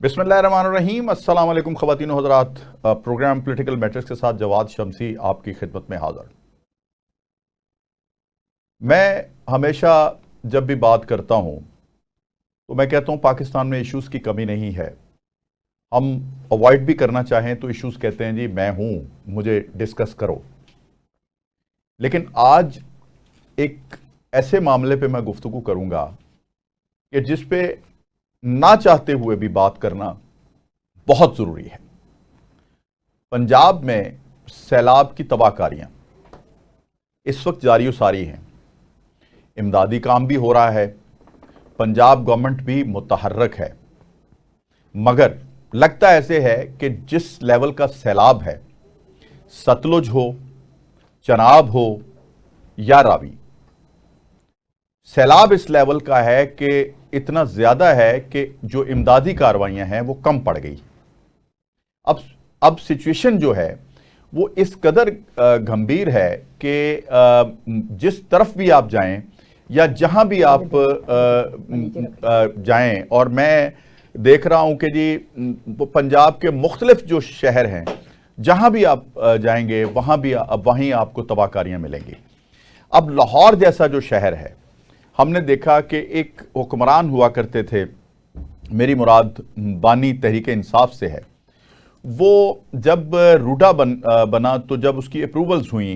बिस्मिल्लाहिर्रहमानिर्रहीम। अस्सलाम वालेकुम ख़वातीन व हज़रात। प्रोग्राम पॉलिटिकल मैटर्स के साथ जवाद शमसी आपकी खिदमत में हाज़िर। मैं हमेशा जब भी बात करता हूँ तो मैं कहता हूँ पाकिस्तान में इश्यूज़ की कमी नहीं है। हम अवॉइड भी करना चाहें तो इश्यूज़ कहते हैं जी मैं हूँ, मुझे डिस्कस करो। लेकिन आज एक ऐसे मामले पे मैं गुफ्तगू करूँगा कि जिस पे ना चाहते हुए भी बात करना बहुत ज़रूरी है। पंजाब में सैलाब की तबाहकारियां इस वक्त जारी सारी हैं। इमदादी काम भी हो रहा है, पंजाब गवर्नमेंट भी मुतहर्रक है, मगर लगता ऐसे है कि जिस लेवल का सैलाब है, सतलुज हो, चनाब हो या रावी, सैलाब इस लेवल का है कि इतना ज्यादा है कि जो इमदादी कार्रवाइयां हैं वो कम पड़ गई। अब सिचुएशन जो है वो इस कदर गंभीर है कि जिस तरफ भी आप जाएं या जहां भी आप जाएं, और मैं देख रहा हूं कि जी पंजाब के मुख्तलिफ जो शहर हैं जहां भी आप जाएंगे वहीं आपको तबाहकारियां मिलेंगी। अब लाहौर जैसा जो शहर है, हमने देखा कि एक हुक्मरान हुआ करते थे, मेरी मुराद बानी तहरीक इंसाफ से है। वो जब रूडा बना तो जब उसकी अप्रूवल्स हुई,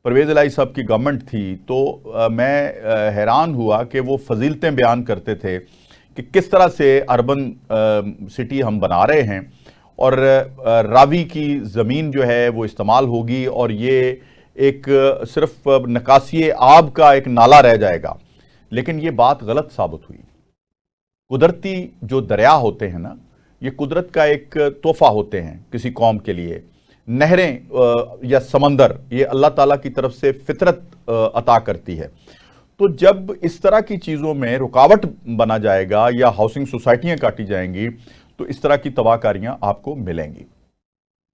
परवेज़ इलाही साहब की गवर्नमेंट थी, तो मैं हैरान हुआ कि वो फजीलतें बयान करते थे कि किस तरह से अर्बन सिटी हम बना रहे हैं और रावी की ज़मीन जो है वो इस्तेमाल होगी और ये एक सिर्फ निकासी आब का एक नाला रह जाएगा। लेकिन ये बात गलत साबित हुई। कुदरती जो दरिया होते हैं ना, ये कुदरत का एक तोहफा होते हैं किसी कौम के लिए। नहरें या समंदर ये अल्लाह ताला की तरफ से फितरत अता करती है। तो जब इस तरह की चीज़ों में रुकावट बना जाएगा या हाउसिंग सोसाइटियां काटी जाएंगी तो इस तरह की तबाहकारियां आपको मिलेंगी।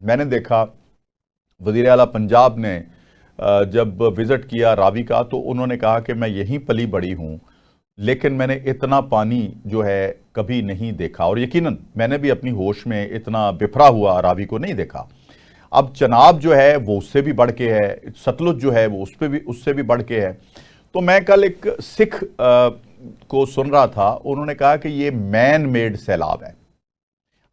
मैंने देखा वज़ीर आला पंजाब ने जब विज़िट किया रावी का तो उन्होंने कहा कि मैं यहीं पली बड़ी हूँ, लेकिन मैंने इतना पानी जो है कभी नहीं देखा, और यकीनन मैंने भी अपनी होश में इतना बिफरा हुआ रावी को नहीं देखा। अब चनाब जो है वो उससे भी बढ़ के है, सतलुज जो है वो उससे भी बढ़ के है। तो मैं कल एक सिख को सुन रहा था, उन्होंने कहा कि ये मैन मेड सैलाब है।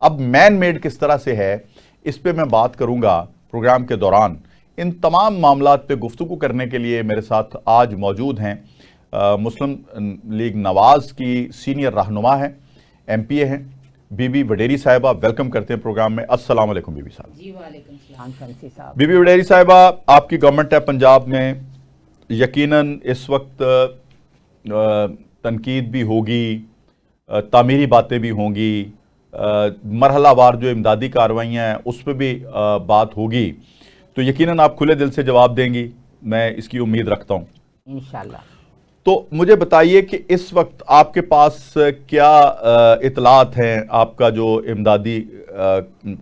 अब मैन मेड किस तरह से है, इस पे मैं बात करूंगा प्रोग्राम के दौरान। इन तमाम मामलात पे गुफ्तगू करने के लिए मेरे साथ आज मौजूद हैं मुस्लिम लीग नवाज की सीनियर रहनुमा है, MPA हैं, बीबी वडेरी साहिबा। वेलकम करते हैं प्रोग्राम में। अस्सलाम वालेकुम बीबी साहब। जी वालेकुम सलाम शमसी साहब। बीबी वडेरी साहिबा, आपकी गवर्नमेंट है पंजाब में, यकीनन इस वक्त तनकीद भी होगी, तामीरी बातें भी होंगी, मरहलावार जो इमदादी कार्रवाइयाँ हैं उस पर भी बात होगी, तो यकीनन आप खुले दिल से जवाब देंगी, मैं इसकी उम्मीद रखता हूँ इंशाल्लाह। तो मुझे बताइए कि इस वक्त आपके पास क्या इतलात हैं, आपका जो इमदादी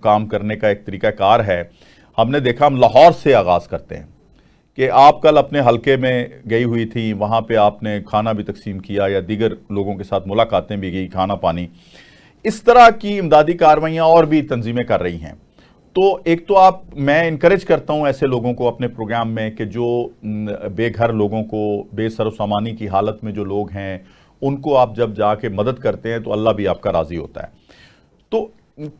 काम करने का एक तरीक़ाकार है। हमने देखा, हम लाहौर से आगाज़ करते हैं कि आप कल अपने हलके में गई हुई थी, वहाँ पे आपने खाना भी तकसीम किया या दीगर लोगों के साथ मुलाकातें भी की, खाना पानी, इस तरह की इमदादी कार्रवाइयाँ और भी तंजीमें कर रही हैं। तो एक तो मैं इनकरेज करता हूं ऐसे लोगों को अपने प्रोग्राम में कि जो बेघर लोगों को, बेसरो-सामानी की हालत में जो लोग हैं, उनको आप जब जाके मदद करते हैं तो अल्लाह भी आपका राजी होता है। तो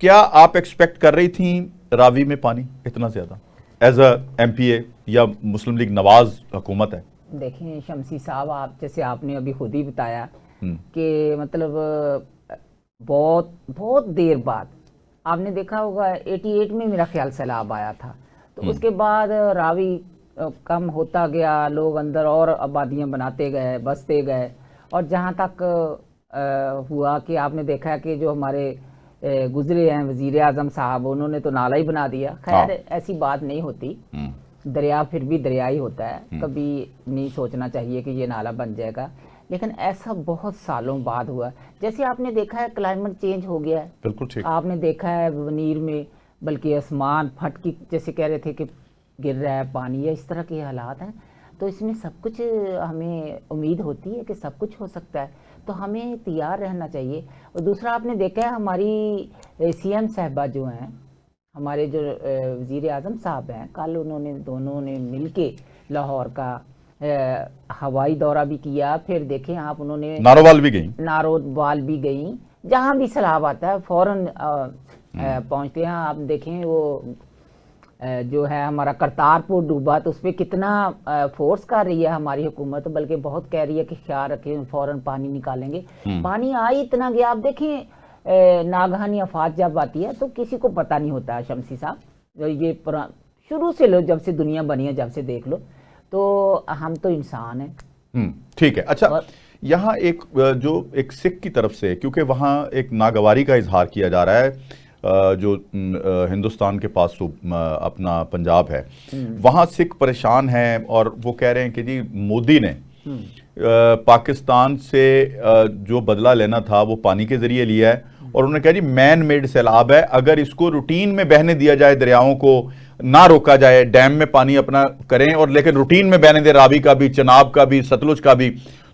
क्या आप एक्सपेक्ट कर रही थी रावी में पानी इतना ज्यादा एज अ MPA या मुस्लिम लीग नवाज हुकूमत है? देखें शमसी साहब, आप जैसे आपने अभी खुद ही बताया कि मतलब बहुत बहुत देर बाद आपने देखा होगा 88 में मेरा ख्याल सैलाब आया था, तो उसके बाद रावी कम होता गया, लोग अंदर और आबादियां बनाते गए, बसते गए, और जहां तक हुआ कि आपने देखा कि जो हमारे गुजरे हैं वजीर आजम साहब, उन्होंने तो नाला ही बना दिया। खैर ऐसी बात नहीं होती, दरिया फिर भी दरिया ही होता है, कभी नहीं सोचना चाहिए कि ये नाला बन जाएगा। लेकिन ऐसा बहुत सालों बाद हुआ। जैसे आपने देखा है क्लाइमेट चेंज हो गया है, बिल्कुल ठीक। आपने देखा है वनीर में बल्कि आसमान फट की जैसे कह रहे थे कि गिर रहा है पानी, या इस तरह के हालात हैं। तो इसमें सब कुछ हमें उम्मीद होती है कि सब कुछ हो सकता है। तो हमें तैयार रहना चाहिए। और दूसरा आपने देखा है हमारी सीएम साहबा जो हैं, हमारे जो वज़ीर आज़म साहब हैं, कल उन्होंने दोनों ने मिलके लाहौर का हवाई दौरा भी किया। फिर देखें आप, उन्होंने नारोवाल भी गई, जहाँ भी सलाह आता है फौरन पहुँचते हैं। आप देखें वो जो है हमारा करतारपुर डूबा तो उस पर कितना फोर्स कर रही है हमारी हुकूमत, बल्कि बहुत कह रही है कि ख्याल रखें, फौरन पानी निकालेंगे। पानी आ ही इतना गया। आप देखें नागहानी आफत जब आती है तो किसी को पता नहीं होता है शमसी साहब, ये शुरू से लो, जब से दुनिया बनी है, जब से देख लो, तो हम तो इंसान हैं। ठीक है। अच्छा, यहाँ एक सिख की तरफ से, क्योंकि वहाँ एक नागवारी का इजहार किया जा रहा है, जो हिंदुस्तान के पास अपना पंजाब है, वहाँ सिख परेशान हैं और वो कह रहे हैं कि जी मोदी ने पाकिस्तान से जो बदला लेना था वो पानी के जरिए लिया है, और उन्होंने कहा जी मैन मेड सैलाब है, अगर इसको रूटीन में बहने दिया जाए, दरियाओं को ना रोका जाए, डैम में पानी अपना करें, और लेकिन रूटीन में बहने दे रावी का भी, चनाब का भी, सतलुज का भी,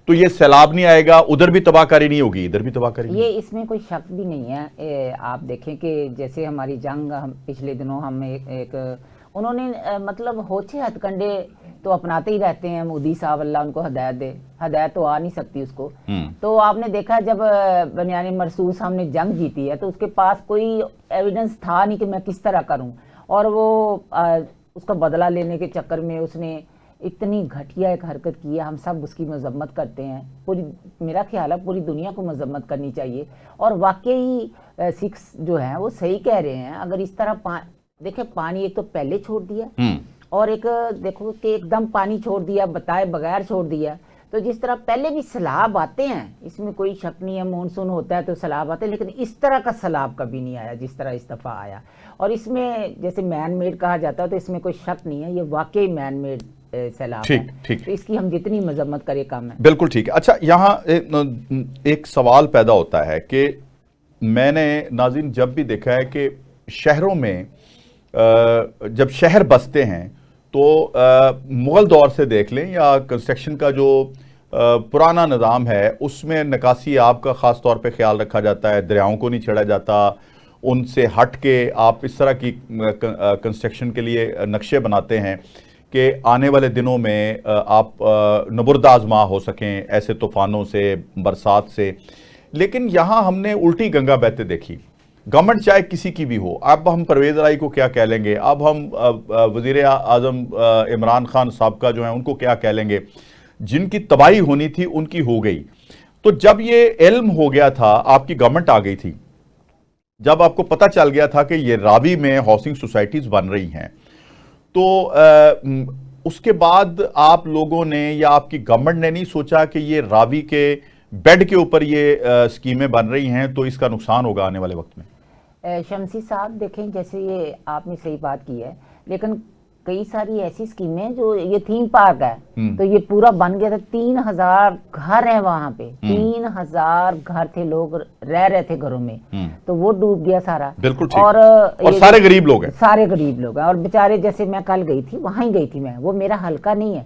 तो ये सैलाब नहीं आएगा, उधर भी तबाहकारी नहीं होगी, इधर भी तबाहकारी नहीं। ये इसमें कोई शक भी नहीं है। आप देखें कि जैसे हमारी जंग, हम पिछले दिनों हम एक उन्होंने मतलब होचे हथकंडे तो अपनाते ही रहते हैं मोदी साहब, अल्लाह उनको हदायत दे, हदायत तो आ नहीं सकती उसको। तो आपने देखा जब बनियानी मरसूस हमने जंग जीती है तो उसके पास कोई एविडेंस था नहीं कि मैं किस तरह करूं, और वो उसका बदला लेने के चक्कर में उसने इतनी घटिया एक हरकत की है। हम सब उसकी मजम्मत करते हैं, पूरी, मेरा ख्याल है पूरी दुनिया को मजम्मत करनी चाहिए। और वाकई सिख जो हैं वो सही कह रहे हैं। अगर इस तरह देखे पानी एक तो पहले छोड़ दिया, और एक देखो कि एकदम पानी छोड़ दिया, बताए बगैर छोड़ दिया, तो जिस तरह पहले भी सैलाब आते हैं, इसमें कोई शक नहीं है, मानसून होता है तो सैलाब आते हैं, लेकिन इस तरह का सैलाब कभी नहीं आया जिस तरह इस दफ़ा आया। और इसमें जैसे मैन मेड कहा जाता है तो इसमें कोई शक नहीं है, ये वाकई मैन मेड सैलाब है। तो इसकी हम जितनी मजम्मत करें कम है। बिल्कुल ठीक है। अच्छा, यहाँ एक सवाल पैदा होता है कि मैंने नाज़रीन जब भी देखा है कि शहरों में जब शहर बसते हैं तो मुग़ल दौर से देख लें या कंस्ट्रक्शन का जो पुराना निज़ाम है उसमें निकासी आब का ख़ास तौर पे ख्याल रखा जाता है, दरियाओं को नहीं छेड़ा जाता, उनसे हट के आप इस तरह की कंस्ट्रक्शन के लिए नक्शे बनाते हैं कि आने वाले दिनों में आप नबुर्द आज़मा हो सकें ऐसे तूफ़ानों से, बरसात से। लेकिन यहाँ हमने उल्टी गंगा बहते देखी। गवर्नमेंट चाहे किसी की भी हो, अब हम परवेज़ राई को क्या कह लेंगे, अब हम वज़ीर आज़म इमरान खान साहब का जो है उनको क्या कह लेंगे, जिनकी तबाही होनी थी उनकी हो गई। तो जब ये इल्म हो गया था, आपकी गवर्नमेंट आ गई थी, जब आपको पता चल गया था कि ये रावी में हाउसिंग सोसाइटीज़ बन रही हैं, तो उसके बाद आप लोगों ने या आपकी गवर्नमेंट ने नहीं सोचा कि ये रावी के बेड के ऊपर ये स्कीमें बन रही हैं तो इसका नुकसान होगा आने वाले वक्त में? शमसी साहब देखें, जैसे ये आपने सही बात की है, लेकिन कई सारी ऐसी स्कीमें जो ये थीम पार्क है तो ये पूरा बन गया था, 3000 घर हैं वहां पे, 3000 घर थे, लोग रह रहे थे घरों में, तो वो डूब गया सारा। बिल्कुल ठीक। और सारे गरीब लोग हैं, सारे गरीब लोग हैं। और बेचारे, जैसे मैं कल गई थी, वहां ही गई थी मैं, वो मेरा हल्का नहीं है।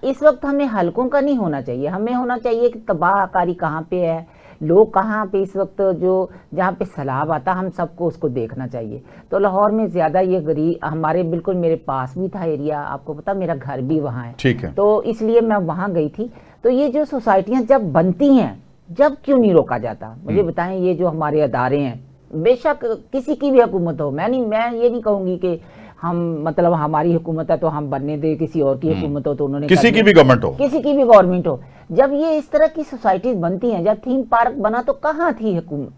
इस वक्त हमें हल्कों का नहीं होना चाहिए, हमें होना चाहिए कि तबाहकारी कहाँ पे है, लोग कहाँ पे इस वक्त जो जहाँ पे सैलाब आता, हम सबको उसको देखना चाहिए। तो लाहौर में ज़्यादा ये गरीब, हमारे बिल्कुल मेरे पास भी था एरिया, आपको पता मेरा घर भी वहाँ है, ठीक है, तो इसलिए मैं वहाँ गई थी। तो ये जो सोसाइटियाँ जब बनती हैं, जब क्यों नहीं रोका जाता, मुझे बताएं। ये जो हमारे अदारे हैं, बेशक किसी की भी हुकूमत हो, मैं ये नहीं कहूँगी कि हम मतलब हमारी हुकूमत है तो हम बनने दे, किसी और की हुकूमत हो तो उन्होंने, किसी की भी गवर्नमेंट हो, किसी की भी गवर्नमेंट हो, जब ये इस तरह की सोसाइटीज बनती हैं, जब थीम पार्क बना तो कहाँ थी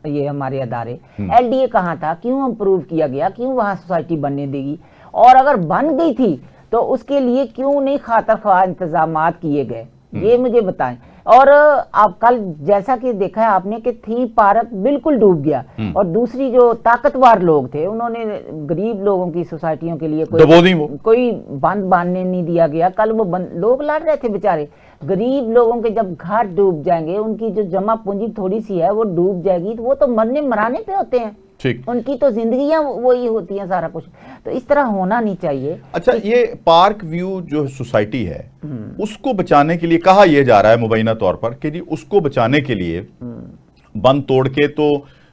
ये हमारे अदारे, एलडीए कहाँ था, क्यों अप्रूव किया गया, क्यों वहाँ सोसाइटी बनने देगी, और अगर बन गई थी तो उसके लिए क्यों नहीं खातर ख्वाह इंतजाम किए गए, ये मुझे बताएं। और आप कल जैसा कि देखा है आपने कि थीम पार्क बिल्कुल डूब गया, और दूसरी जो ताकतवर लोग थे उन्होंने गरीब लोगों की सोसाइटियों के लिए कोई बंद बांधने नहीं दिया गया। कल वो लोग लड़ रहे थे बेचारे, गरीब लोगों के जब घर डूब जाएंगे, उनकी जो जमा पूंजी थोड़ी सी है वो डूब जाएगी, तो वो तो मरने मराने पे होते हैं। ठीक। उनकी तो जिंदगियां वही होती हैं सारा कुछ, तो इस तरह होना नहीं चाहिए। अच्छा, ये पार्क व्यू जो सोसाइटी है उसको बचाने के लिए कहा यह जा रहा है मुबैना तौर पर कि जी उसको बचाने के लिए बंद तोड़ के तो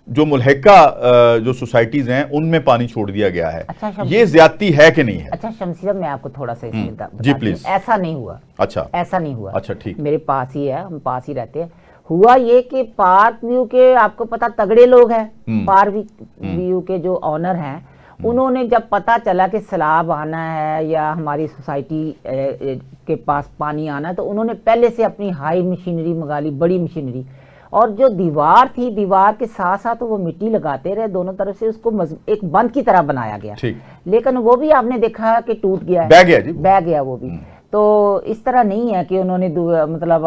जो मुल्हिका जो सोसाइटीज हैं उनमें पानी छोड़ दिया गया है। अच्छा, ये ज्यादती है कि नहीं है? अच्छा शमसी साहब, मैं आपको थोड़ा सा इसमें जी प्लीज। ऐसा नहीं हुआ। अच्छा, ऐसा नहीं हुआ। अच्छा ठीक। मेरे पास ही है, हम पास ही रहते हैं। हुआ ये कि पार्क व्यू के आपको पता तगड़े लोग हैं, पार्क व्यू के जो ऑनर हैं, उन्होंने जब पता चला कि सैलाब आना है या हमारी सोसाइटी के पास पानी आना है, तो उन्होंने पहले से अपनी हाई मशीनरी मंगा ली, बड़ी मशीनरी। और जो दीवार थी, दीवार के साथ साथ वो मिट्टी लगाते रहे दोनों तरफ से, उसको एक बंद की तरह बनाया गया। लेकिन वो भी आपने देखा कि टूट गया है, बह गया वो भी। तो इस तरह नहीं है कि उन्होंने मतलब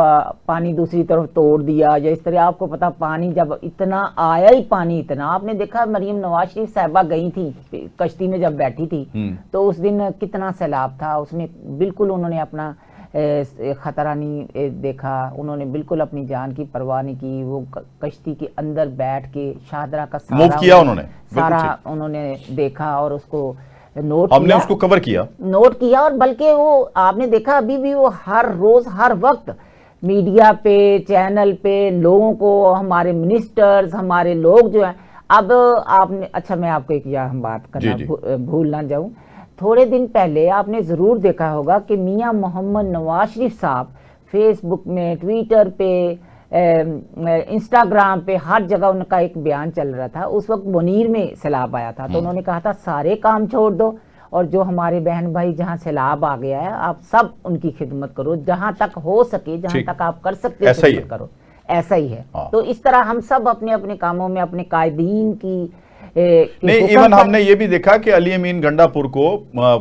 पानी दूसरी तरफ तोड़ दिया या इस तरह। आपको पता पानी जब इतना आया ही, पानी इतना, आपने देखा मरियम नवाज शरीफ साहिबा गई थी कश्ती में जब बैठी थी, तो उस दिन कितना सैलाब था। उसने बिल्कुल, उन्होंने अपना खतरा नहीं देखा, उन्होंने बिल्कुल अपनी जान की परवाह नहीं की। वो कश्ती के अंदर बैठ के शाहदरा का सारा उन्होंने देखा और उसको नोट हमने उसको कवर किया, नोट किया। और बल्कि वो आपने देखा अभी भी वो हर रोज हर वक्त मीडिया पे, चैनल पे लोगों को, हमारे मिनिस्टर्स, हमारे लोग जो हैं। अब आपने, अच्छा मैं आपको एक हम बात करना भूल ना जाऊं, थोड़े दिन पहले आपने जरूर देखा होगा कि मियां मोहम्मद नवाज शरीफ साहब फेसबुक में, ट्विटर पे, इंस्टाग्राम पे, हर जगह उनका एक बयान चल रहा था। उस वक्त मुनीर में सैलाब आया था, तो उन्होंने कहा था सारे काम छोड़ दो और जो हमारे बहन भाई जहां सैलाब आ गया है, आप सब उनकी खिदमत करो, जहां तक हो सके, जहां तक आप कर सकते हो खिदमत करो। ऐसा ही है। तो इस तरह हम सब अपने अपने कामों में अपने कायदीन की नहीं, इवन हमने ये भी देखा कि अली अमीन गंडापुर को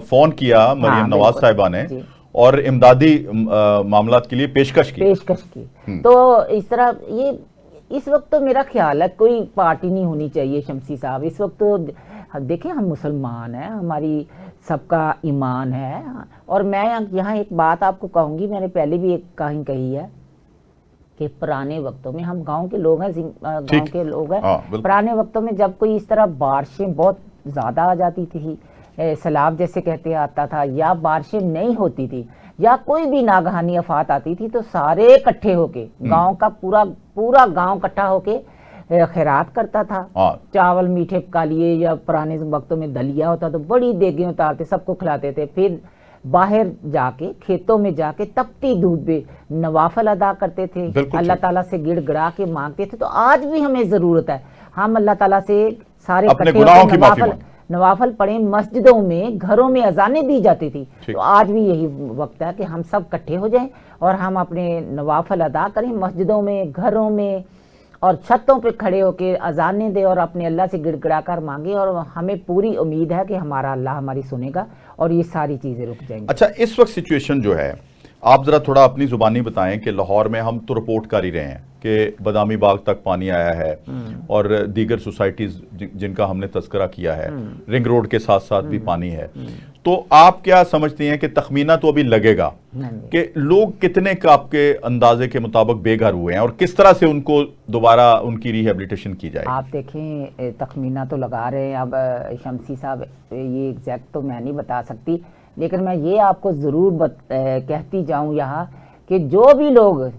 फोन किया मरियम नवाज साहिबा ने और इमदादी मामलात के लिए पेशकश की। तो इस तरह ये इस वक्त तो मेरा ख्याल है कोई पार्टी नहीं होनी चाहिए शमसी साहब। इस वक्त तो देखें, हम मुसलमान हैं, हमारी सबका ईमान है। और मैं यहाँ एक बात आपको कहूँगी, मैंने पहले भी एक कही है कि पुराने वक्तों में, हम गांव के लोग हैं, गांव के लोग हैं, पुराने वक्तों में जब कोई इस तरह बारिशें बहुत ज़्यादा आ जाती थी, सैलाब जैसे कहते आता था, या बारिशें नहीं होती थी, या कोई भी नागहानी आफात आती थी, तो सारे इकट्ठे होके गांव का पूरा गांव इकट्ठा होके खैरात करता था। चावल मीठे पका लिए, या पुराने वक्तों में दलिया होता तो बड़ी देगें उतारते, सबको खिलाते थे। फिर बाहर जाके, खेतों में जाके तपती धूप में नवाफल अदा करते थे, अल्लाह ताला से गिड़गिड़ा के मांगते थे। तो आज भी हमें जरूरत है, हम अल्लाह ताला से सारे नवाफल पढ़े। मस्जिदों में, घरों में अजानें दी जाती थी, तो आज भी यही वक्त है कि हम सब इकट्ठे हो जाएं और हम अपने नवाफल अदा करें मस्जिदों में, घरों में, और छतों पे खड़े होकर अजानें दे और अपने अल्लाह से गिड़गिड़ा कर मांगे। और हमें पूरी उम्मीद है कि हमारा अल्लाह हमारी सुनेगा और ये सारी चीजें रुक जाएंगी। अच्छा, इस वक्त सिचुएशन जो है, आप जरा थोड़ा अपनी जुबानी बताएं कि लाहौर में हम तो रिपोर्ट कर ही रहे हैं कि बदामी बाग तक पानी आया है और दीगर सोसाइटीज जिनका हमने तस्करा किया है, रिंग रोड के साथ साथ भी पानी है। तो आप क्या समझती हैं कि तखमीना तो अभी लगेगा कि लोग कितने का आपके अंदाजे के मुताबिक बेघर हुए हैं और किस तरह से उनको दोबारा उनकी रिहेबिलिटेशन की जाए? आप देखें, तखमीना तो लगा रहे हैं। अब शमसी साहब, ये एग्जैक्ट तो मैं नहीं बता सकती, लेकिन मैं ये आपको ज़रूर कहती जाऊँ यहाँ कि जो भी लोग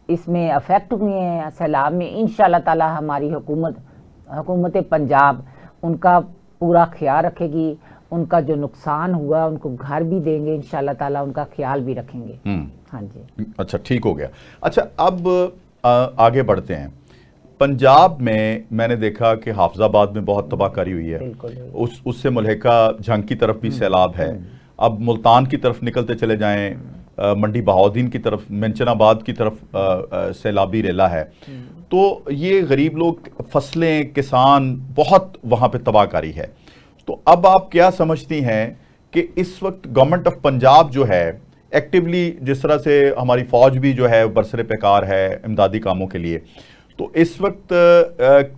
इसमें अफेक्ट हुए हैं सैलाब में, इंशाल्लाह ताला हमारी हुकूमत पंजाब उनका पूरा ख्याल रखेगी। उनका जो नुकसान हुआ उनको घर भी देंगे, इंशाल्लाह ताला उनका ख्याल भी रखेंगे। हाँ जी, अच्छा, ठीक हो गया। अच्छा, अब आगे बढ़ते हैं। पंजाब में मैंने देखा कि हाफिजाबाद में बहुत तबाहकारी हुई है, उससे मुल्हिका झंग की तरफ भी सैलाब है। अब मुल्तान की तरफ निकलते चले जाएं, मंडी बहाउद्दीन की तरफ, मेंशनाबाद की तरफ सैलाबी रेला है। तो ये गरीब लोग, फसलें, किसान, बहुत वहाँ पे तबाहकारी है। तो अब आप क्या समझती हैं कि इस वक्त गवर्नमेंट ऑफ पंजाब जो है एक्टिवली, जिस तरह से हमारी फौज भी जो है बरसरे पैकार है इमदादी कामों के लिए, तो इस वक्त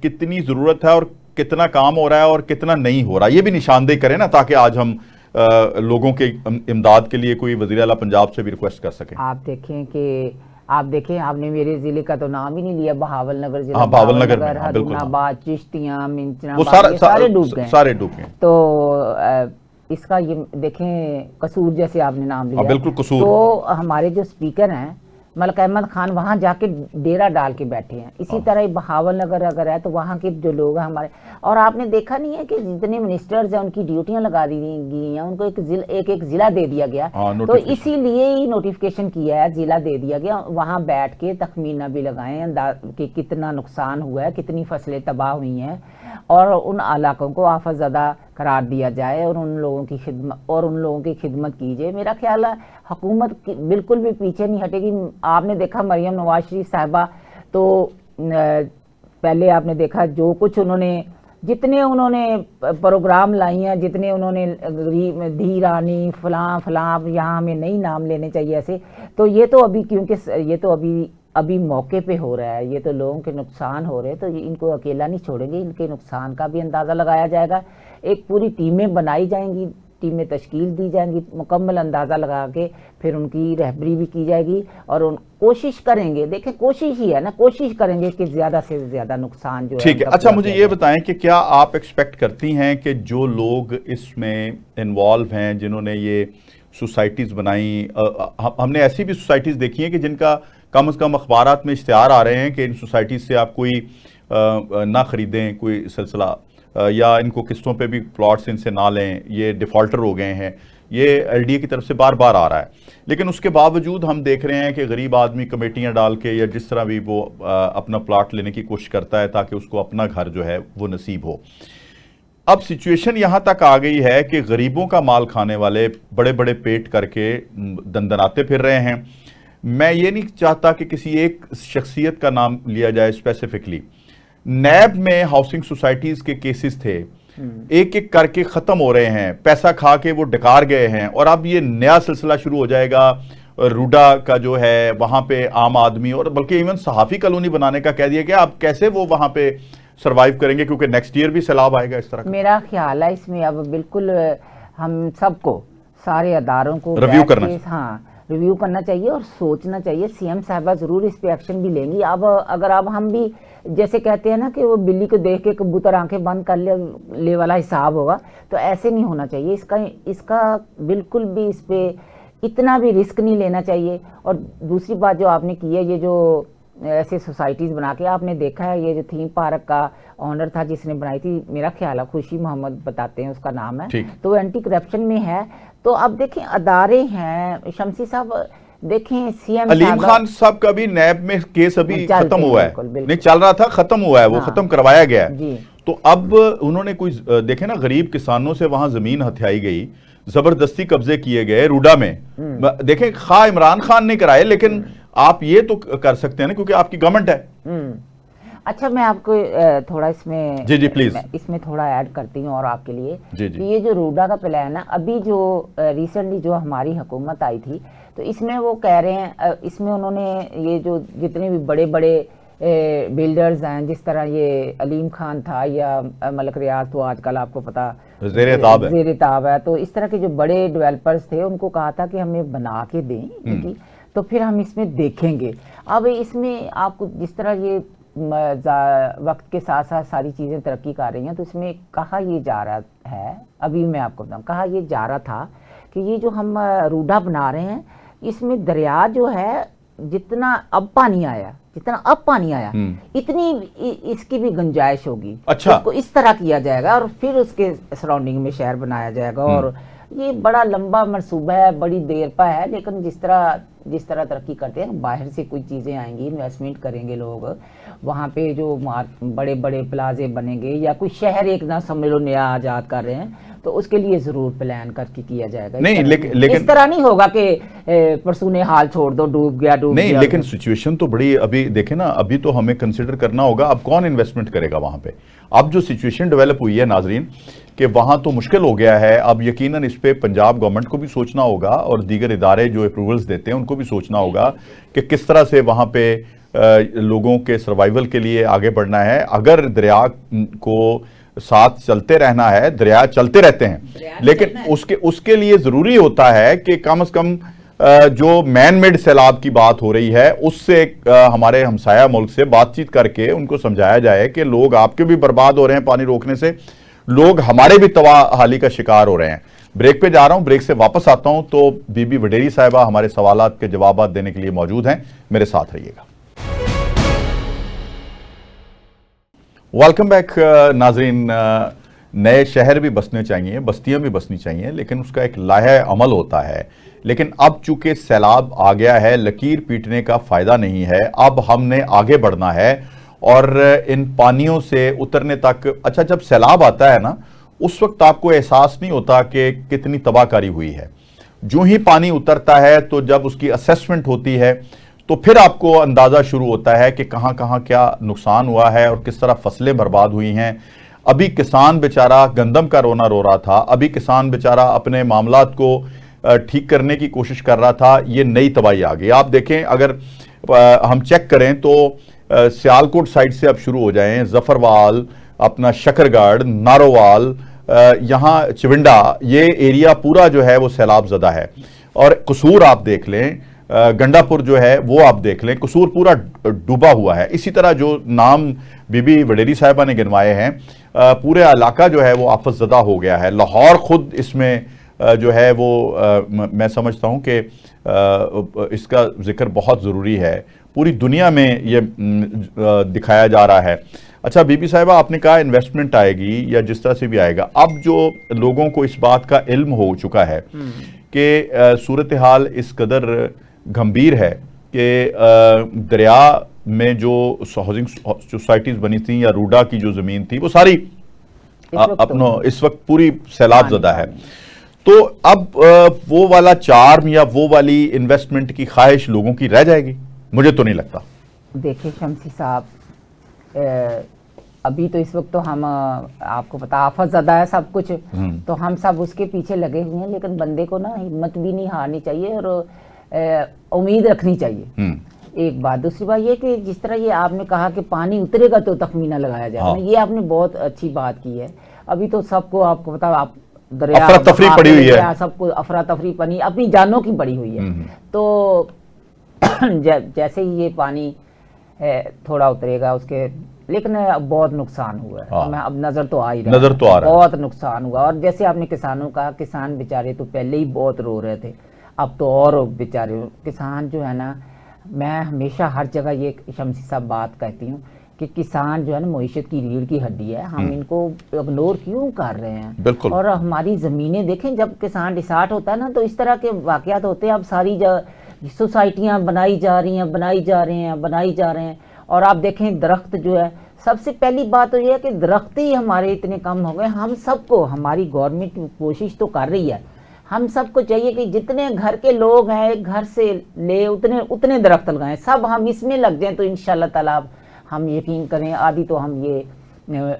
कितनी ज़रूरत है और कितना काम हो रहा है और कितना नहीं हो रहा, ये भी निशानदेही करें ना, ताकि आज हम लोगों के इमदाद के लिए कोई वज़ीर आला पंजाब से भी रिक्वेस्ट कर सकें। आप देखें कि आप देखें, आपने मेरे जिले का तो नाम ही नहीं लिया, बहावलनगर जिला, हाँ, बहावलनगर में, हाँ, बिल्कुल, हरुणाबाद, चिश्तियां, वो मिंचनाबाद, ये सारे डूब गए। सारे डूब गए। तो इसका ये देखें, कसूर जैसे आपने नाम लिया, बिल्कुल कसूर। तो हमारे जो स्पीकर हैं मलक अहमद खान वहाँ जाके डेरा डाल के बैठे हैं। इसी तरह ही बहावलनगर अगर है तो वहाँ के जो लोग हैं हमारे, और आपने देखा नहीं है कि जितने मिनिस्टर्स हैं उनकी ड्यूटियां लगा दी गई हैं, उनको एक जिला दे दिया गया। तो इसीलिए ही नोटिफिकेशन किया है, जिला दे दिया गया, वहाँ बैठ के तखमीना भी लगाएं कि कितना नुकसान हुआ है, कितनी फसलें तबाह हुई हैं, और उन इलाकों को आफत ज़दा करार दिया जाए और उन लोगों की खिदमत की जाए। मेरा ख्याल है हुकूमत बिल्कुल भी पीछे नहीं हटेगी। आपने देखा मरियम नवाज शरीफ साहिबा, तो पहले आपने देखा जो कुछ जितने उन्होंने प्रोग्राम लाई हैं, जितने उन्होंने धी रानी फलां यहाँ हमें नहीं नाम लेने चाहिए ऐसे, तो ये तो अभी क्योंकि ये तो अभी मौके पे हो रहा है, ये तो लोगों के नुकसान हो रहे हैं, तो इनको अकेला नहीं छोड़ेंगे, इनके नुकसान का भी अंदाज़ा लगाया जाएगा। एक पूरी टीमें बनाई जाएंगी, टीमें तश्कील दी जाएंगी, मुकम्मल अंदाज़ा लगा के फिर उनकी रहबरी भी की जाएगी, और कोशिश करेंगे, देखें कोशिश ही है ना, कोशिश करेंगे कि ज़्यादा से ज़्यादा नुकसान जो है। ठीक है, अच्छा मुझे ये बताएं कि क्या आप एक्सपेक्ट करती हैं कि जो लोग इसमें इन्वॉल्व हैं, जिन्होंने ये सोसाइटीज़ बनाई, हमने ऐसी भी सोसाइटीज़ देखी हैं कि जिनका कम से कम अखबारात में इश्तिहार आ रहे हैं कि इन सोसाइटीज़ से आप कोई ना ख़रीदें कोई सिलसिला, या इनको किस्तों पे भी प्लॉट्स इनसे ना लें, ये डिफ़ॉल्टर हो गए हैं, ये एलडीए की तरफ से बार बार आ रहा है। लेकिन उसके बावजूद हम देख रहे हैं कि गरीब आदमी कमेटियां डाल के या जिस तरह भी वो अपना प्लॉट लेने की कोशिश करता है ताकि उसको अपना घर जो है वो नसीब हो। अब सिचुएशन यहाँ तक आ गई है कि गरीबों का माल खाने वाले बड़े बड़े पेट करके दंदनाते फिर रहे हैं। मैं ये नहीं चाहता कि किसी एक शख्सियत का नाम लिया जाए स्पेसिफिकली। नैब में हाउसिंग सोसाइटीज के केसेस थे, एक एक करके खत्म हो रहे हैं, पैसा खा के वो डकार गए हैं, और अब ये नया सिलसिला शुरू हो जाएगा। रूडा का जो है वहां पे आम आदमी और बल्कि इवन सहाफी कॉलोनी बनाने का कह दिया गया। अब कैसे वो वहां पे सरवाइव करेंगे, क्योंकि नेक्स्ट ईयर भी सैलाब आएगा इस तरह का। मेरा ख्याल है इसमें अब बिल्कुल हम सबको, सारे अदारों को रिव्यू करना, हाँ रिव्यू करना चाहिए और सोचना चाहिए। सीएम साहबा जरूर इस पे एक्शन भी लेंगी। अब अगर अब हम भी जैसे कहते हैं ना कि वो बिल्ली को देख के कबूतर आंखें बंद कर ले वाला हिसाब होगा, तो ऐसे नहीं होना चाहिए। इसका बिल्कुल भी इस पे इतना भी रिस्क नहीं लेना चाहिए। और दूसरी बात जो आपने की है, ये जो ऐसे सोसाइटीज़ बना के, आपने देखा है ये जो थीम पार्क का ऑनर था जिसने बनाई थी, मेरा ख्याल है खुशी मोहम्मद बताते हैं उसका नाम है, तो वो एंटी करप्शन में है। तो अब देखें अदारे हैं, शमसी साहब देखें, सीएम अलीम खान साहब का भी नैब में केस अभी खत्म हुआ है, नहीं चल रहा था, खत्म हुआ है, वो खत्म करवाया गया है। तो अब उन्होंने कोई देखे ना, गरीब किसानों से वहां जमीन हथियाई गई, जबरदस्ती कब्जे किए गए रूडा में। देखें खा इमरान खान ने कराए, लेकिन आप ये तो कर सकते हैं ना, क्योंकि आपकी गवर्नमेंट है। अच्छा, मैं आपको थोड़ा इसमें जी प्लीज इसमें थोड़ा ऐड करती हूँ और आपके लिए जी। ये जो रूडा का प्लान है, अभी जो रिसेंटली जो हमारी हुकूमत आई थी, तो इसमें वो कह रहे हैं, इसमें उन्होंने ये जो जितने भी बड़े बड़े बिल्डर्स हैं, जिस तरह ये अलीम खान था या मलक रियाज, तो आजकल आपको पता ज़ेर-ए-ताब है, तो इस तरह के जो बड़े डेवलपर्स थे उनको कहा था कि हमें बना के दें, तो फिर हम इसमें देखेंगे। अब इसमें आपको जिस तरह ये वक्त के साथ साथ सारी चीज़ें तरक्की कर रही हैं, तो इसमें कहा ये जा रहा है, अभी मैं आपको बताऊँ, कहा ये जा रहा था कि ये जो हम रूडा बना रहे हैं, इसमें दरिया जो है जितना अब पानी आया इतनी इसकी भी गुंजाइश होगी। अच्छा, उसको इस तरह किया जाएगा और फिर उसके सराउंडिंग में शहर बनाया जाएगा। और ये बड़ा लंबा मंसूबा है, बड़ी देर पर है, लेकिन जिस तरह तरक्की करते हैं, बाहर से कोई चीज़ें आएंगी, इन्वेस्टमेंट करेंगे लोग, वहाँ पे जो बड़े बड़े प्लाजे बनेंगे या कोई शहर एक ना समझ लो नया आज़ाद कर रहे हैं, तो उसके लिए जरूर प्लान करके किया जाएगा। नहीं लेकिन इस तरह नहीं होगा कि परसों ने हाल छोड़ दो, डूब गया नहीं, लेकिन सिचुएशन तो बड़ी, अभी देखें ना, अभी तो हमें कंसिडर करना होगा अब कौन इन्वेस्टमेंट करेगा वहां पे। अब जो सिचुएशन डेवलप हुई है नाजरीन, कि वहां तो मुश्किल हो गया है, अब यकीनन इस पे पंजाब गवर्नमेंट को भी सोचना होगा और दीगर इदारे जो अप्रूवल्स देते हैं उनको भी सोचना होगा कि किस तरह से वहां पे लोगों के सर्वाइवल के लिए आगे बढ़ना है। अगर दरिया को साथ चलते रहना है, दरिया चलते रहते हैं, लेकिन उसके लिए जरूरी होता है कि कम से कम जो मैन मेड सैलाब की बात हो रही है उससे हमारे हमसाया मुल्क से बातचीत करके उनको समझाया जाए कि लोग आपके भी बर्बाद हो रहे हैं पानी रोकने से, लोग हमारे भी तबाहाली का शिकार हो रहे हैं। ब्रेक पे जा रहा हूं, ब्रेक से वापस आता हूं तो बीबी वडेरी साहिबा हमारे सवालात के जवाब देने के लिए मौजूद हैं। मेरे साथ रहिएगा। वेलकम बैक नाजरीन। नए शहर भी बसने चाहिए, बस्तियां भी बसनी चाहिए, लेकिन उसका एक लाहे अमल होता है। लेकिन अब चूंकि सैलाब आ गया है, लकीर पीटने का फायदा नहीं है, अब हमने आगे बढ़ना है और इन पानियों से उतरने तक। अच्छा, जब सैलाब आता है ना, उस वक्त आपको एहसास नहीं होता कि कितनी तबाहकारी हुई है। जो ही पानी उतरता है तो जब उसकी असेसमेंट होती है तो फिर आपको अंदाजा शुरू होता है कि कहां कहां क्या नुकसान हुआ है और किस तरह फसलें बर्बाद हुई हैं। अभी किसान बेचारा गंदम का रोना रो रहा था, अभी किसान बेचारा अपने मामलात को ठीक करने की कोशिश कर रहा था, ये नई तबाही आ गई। आप देखें, अगर हम चेक करें तो सियालकोट साइड से अब शुरू हो जाएं, जफरवाल, अपना शकरगढ़, नारोवाल, यहाँ चिविंडा, ये एरिया पूरा जो है वो सैलाब ज़दा है। और कसूर आप देख लें, गंडापुर जो है वो आप देख लें, कसूर पूरा डूबा हुआ है। इसी तरह जो नाम बीबी वडेरी साहिबा ने गिनवाए हैं, पूरे इलाका जो है वो आफत ज़दा हो गया है। लाहौर खुद इसमें जो है वो मैं समझता हूँ कि इसका जिक्र बहुत ज़रूरी है। पूरी दुनिया में ये दिखाया जा रहा है। अच्छा बीबी साहिबा, आपने कहा इन्वेस्टमेंट आएगी या जिस तरह से भी आएगा, अब जो लोगों को इस बात का इल्म हो चुका है कि सूरत हाल इस कदर गंभीर है कि दरिया में जो हाउसिंग सोसाइटीज बनी थी या रूडा की जो ज़मीन थी वो सारी इस वक्त पूरी सैलाब ज़दा है। तो अब वो वाला चार्म या वो वाली इन्वेस्टमेंट की ख्वाहिश लोगों की रह जाएगी? मुझे तो नहीं लगता। देखिए शमसी साहब, अभी तो इस वक्त तो हम आपको पता आफत ज़्यादा है सब कुछ, तो हम सब उसके पीछे लगे हुए हैं। लेकिन बंदे को ना हिम्मत भी नहीं हारनी चाहिए और उम्मीद रखनी चाहिए। एक बात। दूसरी बात ये कि जिस तरह ये आपने कहा कि पानी उतरेगा तो तखमीना लगाया जाए, हाँ। ये आपने बहुत अच्छी बात की है। अभी तो सबको आपको पता, आप दरिया अफरा तफरी पड़ी हुई है, सबको अफरा तफरी पड़ी, अपनी जानों की पड़ी हुई है। तो जैसे ही ये पानी थोड़ा उतरेगा उसके, लेकिन बहुत नुकसान हुआ है। हाँ। अब नजर तो आ ही रहा है, बहुत नुकसान हुआ। और जैसे आपने किसानों का, किसान बेचारे तो पहले ही बहुत रो रहे थे, अब तो और बेचारे किसान जो है ना, मैं हमेशा हर जगह ये शमसी साहब बात कहती हूँ कि किसान जो है ना मईशत की रीढ़ की हड्डी है। हम इनको इग्नोर क्यों कर रहे हैं? बिल्कुल। और हमारी ज़मीनें देखें, जब किसान डिसार्ट होता है ना तो इस तरह के वाक़यात होते हैं। अब सारी सोसाइटियाँ बनाई जा रही हैं, बनाई जा रहे हैं। और आप देखें दरख्त जो है, सबसे पहली बात तो यह है कि दरख्त ही हमारे इतने कम हो गए। हम सबको, हमारी गवर्नमेंट कोशिश तो कर रही है, हम सबको चाहिए कि जितने घर के लोग हैं घर से ले उतने दरख्त लगाएं। सब हम इसमें लग जाएं तो इंशाल्लाह ताला हम यकीन करें आदि तो हम ये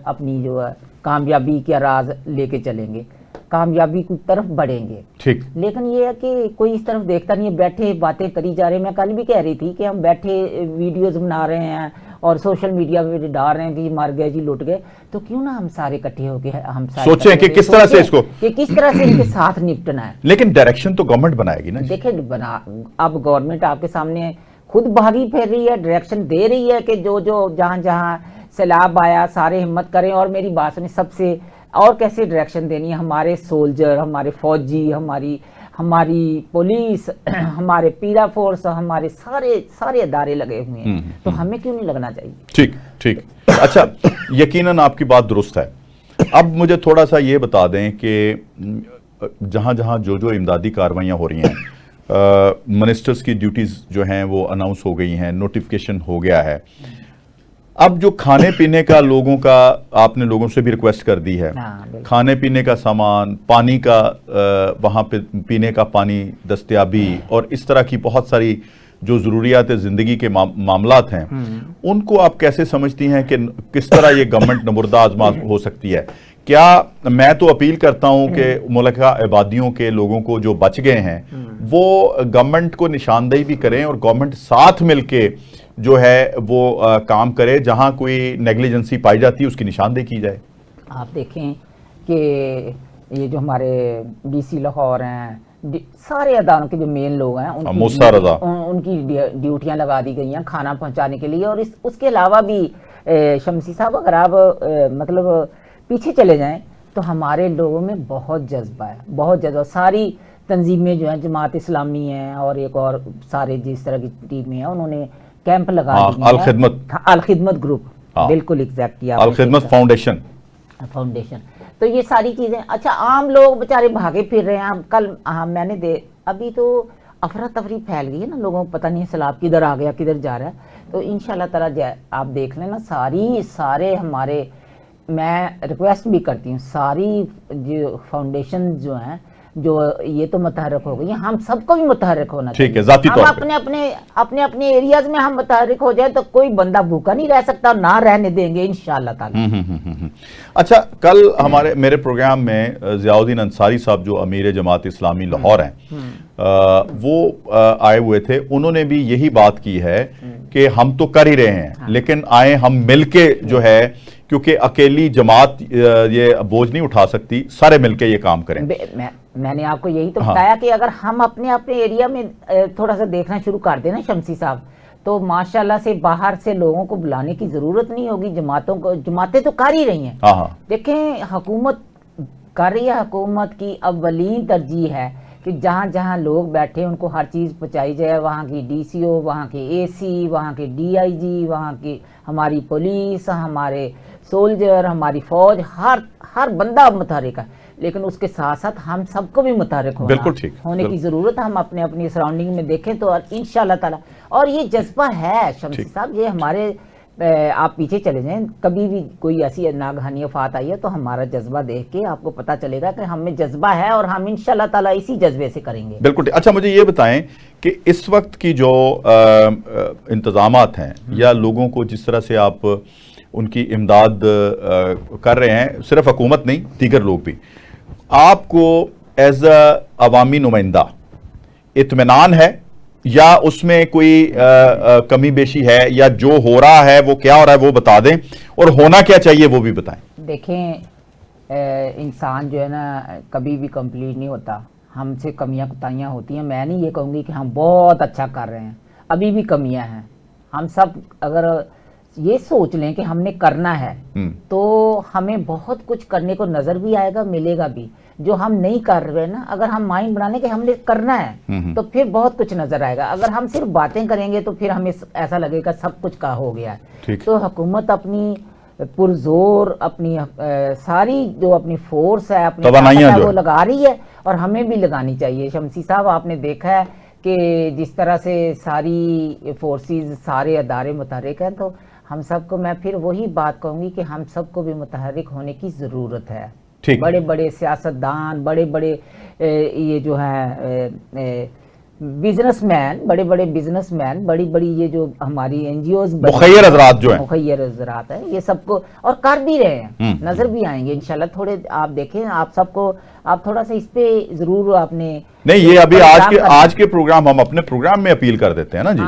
अपनी जो है कामयाबी का राज लेके चलेंगे, कामयाबी की तरफ बढ़ेंगे। ठीक। लेकिन ये है कि कोई इस तरफ देखता नहीं है, बैठे बातें करी जा रहे हैं। मैं कल भी कह रही थी कि हम बैठे वीडियोस बना रहे हैं और सोशल मीडिया पे डाल रहे हैं कि मर गए जी, लुट गए। तो क्यों ना हम सारे इकट्ठे होके हम सोचें कि किस तरह से इसको, कि किस तरह से इनके साथ निपटना है। लेकिन डायरेक्शन तो गवर्नमेंट बनाएगी ना। देखिए अब गवर्नमेंट आपके सामने खुद भागी फिर रही है, डायरेक्शन दे रही है कि जो जहां सैलाब आया सारे हिम्मत करें। और मेरी बात सुनिए, सबसे और कैसे डायरेक्शन देनी है? हमारे सोल्जर, हमारे फौजी, हमारी पुलिस, हमारे पीरा फोर्स, हमारे सारे अदारे लगे हुए हैं। तो हमें क्यों नहीं लगना चाहिए? ठीक। अच्छा, यकीनन आपकी बात दुरुस्त है। अब मुझे थोड़ा सा ये बता दें कि जहां जहां जो इमदादी कार्रवाइयाँ हो रही हैं, मिनिस्टर्स की ड्यूटीज़ जो हैं वो अनाउंस हो गई हैं, नोटिफिकेशन हो गया है। अब जो खाने पीने का लोगों का, आपने लोगों से भी रिक्वेस्ट कर दी है, खाने पीने का सामान, पानी का वहाँ पे पीने का पानी दस्तयाबी और इस तरह की बहुत सारी जो ज़रूरियात ज़िंदगी के मामलात हैं, उनको आप कैसे समझती हैं कि किस तरह ये गवर्नमेंट नमुर्दा आजमा हो सकती है? क्या, मैं तो अपील करता हूं कि मुल्का आबादियों के लोगों को जो बच गए हैं वो गवर्नमेंट को निशानदेही भी करें और गवर्नमेंट साथ मिलके जो है वो काम करे। जहां कोई नेग्लिजेंसी पाई जाती है उसकी निशानदेही की जाए। आप देखें कि ये जो हमारे डीसी लाहौर हैं, सारे अदारों के जो मेन लोग हैं उनकी ड्यूटियां लगा दी गई हैं खाना पहुंचाने के लिए। और उसके अलावा भी शमसी साहब, अगर आप मतलब पीछे चले जाएं तो हमारे लोगों में बहुत जज्बा है, बहुत जज्बा। सारी तंजीमें जो हैं, जमात इस्लामी है और एक और सारे जिस तरह की टीमें हैं, उन्होंने कैंप लगा दिए हैं। अल खिदमत ग्रुप, बिल्कुल एग्जैक्टली, अल खिदमत फाउंडेशन। तो ये सारी चीजें, अच्छा आम लोग बेचारे भागे फिर रहे हैं। कल मैंने अभी तो अफरा तफरी फैल गई है ना, लोगों को पता नहीं सैलाब किधर आ गया, किधर जा रहा है। तो इंशाल्लाह ताला आप देख लेना, सारे हमारे, मैं रिक्वेस्ट भी करती हूँ, सारी जो फाउंडेशन जो हैं, जो ये तो मुतहर्रिक हो गई, हम सबको भी मुतहर्रिक होना चाहिए। जाती हम अपने एरियाज में हम मुतहर्रिक हो जाए तो कोई बंदा भूखा नहीं रह सकता, ना रहने देंगे इंशाल्लाह ताला। अच्छा, कल मेरे प्रोग्राम में ज़ियाउद्दीन अंसारी साहब जो अमीर जमात इस्लामी लाहौर हैं, वो आए हुए थे। उन्होंने भी यही बात की है कि हम तो कर ही रहे हैं, लेकिन आए हम मिलके जो है, क्योंकि अकेली जमात ये बोझ नहीं उठा सकती, सारे मिलके ये काम करें। मैंने आपको यही तो बताया कि अगर हम अपने एरिया में थोड़ा सा देखना शुरू कर देना शमसी साहब, तो माशाल्लाह से बाहर से लोगों को बुलाने की जरूरत नहीं होगी। जमातें तो कर ही रही हैं। देखें, हुकूमत कर रही है, हुकूमत की अव्वलीन तरजीह है कि जहाँ जहाँ लोग बैठे उनको हर चीज़ पहुँचाई जाए। वहाँ की DCO, वहाँ के AC, वहाँ के DIG, वहाँ की हमारी पुलिस, हमारे सोल्जर, हमारी फौज, हर बंदा मुतहर्रिक है। लेकिन उसके साथ साथ हम सबको भी मुतहर्रिक होने की जरूरत है। हम अपनी सराउंडिंग में देखें तो इंशाल्लाह ताला, और ये जज्बा है शमसी साहब, ये हमारे, आप पीछे चले जाएं, कभी भी कोई ऐसी नागहानी वफात आई है तो हमारा जज्बा देख के आपको पता चलेगा कि हमें जज्बा है, और हम इंशाल्लाह ताला इसी जज्बे से करेंगे। बिल्कुल। अच्छा, मुझे ये बताएं कि इस वक्त की जो इंतजामात हैं, या लोगों को जिस तरह से आप उनकी इमदाद कर रहे हैं, सिर्फ हुकूमत नहीं, दीगर लोग भी, आपको एज अ अवामी नुमाइंदा इत्मीनान है, या उसमें कोई कमी बेशी है, या जो हो रहा है वो क्या हो रहा है वो बता दें, और होना क्या चाहिए वो भी बताएं। देखें, इंसान जो है ना कभी भी कंप्लीट नहीं होता, हमसे कमियां कुताहियां होती हैं। मैं नहीं ये कहूँगी कि हम बहुत अच्छा कर रहे हैं, अभी भी कमियां हैं। हम सब अगर ये सोच लें कि हमने करना है, तो हमें बहुत कुछ करने को नजर भी आएगा, मिलेगा भी। जो हम नहीं कर रहे ना, अगर हम माइंड बना लें कि हमने करना है, तो फिर बहुत कुछ नजर आएगा। अगर हम सिर्फ बातें करेंगे तो फिर हमें ऐसा लगेगा सब कुछ का हो गया है। तो हुकूमत अपनी पुरजोर अपनी सारी जो अपनी फोर्स है, अपनी वो लगा रही है, और हमें भी लगानी चाहिए। शमसी साहब, आपने देखा है कि जिस तरह से सारी फोर्सेस, सारे अदारे मुतहर्रिक हैं, तो हम सबको, मैं फिर वही बात कहूंगी कि हम सबको भी मुतहर्रिक होने की जरूरत है। बड़े बड़े सियासतदान, बड़े बड़े ये जो है बिजनेसमैन, बड़े बड़े बिजनेसमैन, बड़ी बड़ी ये जो हमारी NGOs, मुखय्यर हज़रात जो हैं, मुखय्यर हज़रात है, ये सबको और कर भी रहे हैं, नजर भी आएंगे इंशाल्लाह। थोड़े आप देखें, आप सबको, आप थोड़ा सा इस पे जरूर आपने नहीं, ये अभी आज के प्रोग्राम, हम अपने प्रोग्राम में अपील कर देते हैं ना जी,